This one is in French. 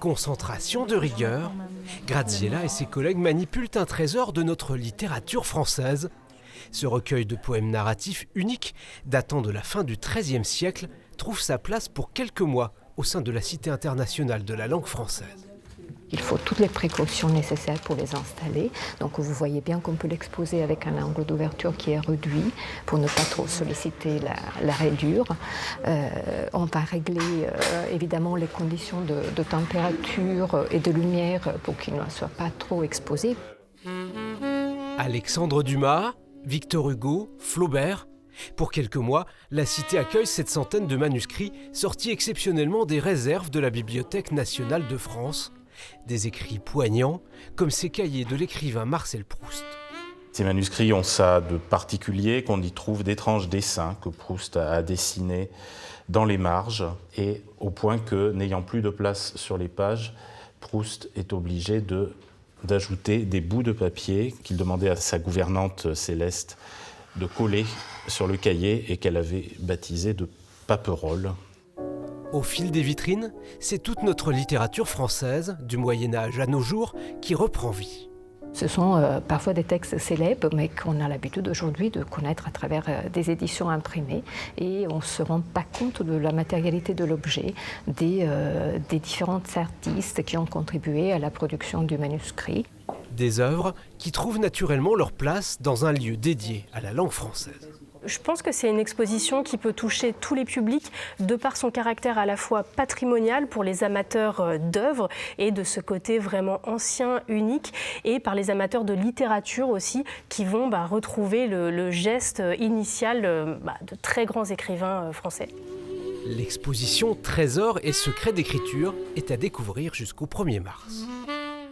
Concentration de rigueur, Graziella et ses collègues manipulent un trésor de notre littérature française. Ce recueil de poèmes narratifs uniques, datant de la fin du XIIIe siècle, trouve sa place pour quelques mois au sein de la Cité internationale de la langue française. Il faut toutes les précautions nécessaires pour les installer. Donc vous voyez bien qu'on peut l'exposer avec un angle d'ouverture qui est réduit pour ne pas trop solliciter la raidure. On va régler évidemment les conditions de température et de lumière pour qu'il ne soit pas trop exposé. Alexandre Dumas, Victor Hugo, Flaubert. Pour quelques mois, la Cité accueille cette centaine de manuscrits sortis exceptionnellement des réserves de la Bibliothèque nationale de France. Des écrits poignants, comme ces cahiers de l'écrivain Marcel Proust. Ces manuscrits ont ça de particulier qu'on y trouve d'étranges dessins que Proust a dessinés dans les marges, et au point que, n'ayant plus de place sur les pages, Proust est obligé d'ajouter des bouts de papier qu'il demandait à sa gouvernante Céleste de coller sur le cahier et qu'elle avait baptisé de paperoles. Au fil des vitrines, c'est toute notre littérature française, du Moyen-Âge à nos jours, qui reprend vie. Ce sont parfois des textes célèbres, mais qu'on a l'habitude aujourd'hui de connaître à travers des éditions imprimées. Et on ne se rend pas compte de la matérialité de l'objet, des différents artistes qui ont contribué à la production du manuscrit. Des œuvres qui trouvent naturellement leur place dans un lieu dédié à la langue française. Je pense que c'est une exposition qui peut toucher tous les publics de par son caractère à la fois patrimonial pour les amateurs d'œuvres et de ce côté vraiment ancien, unique, et par les amateurs de littérature aussi qui vont retrouver le geste initial de très grands écrivains français. L'exposition Trésors et secrets d'écriture est à découvrir jusqu'au 1er mars.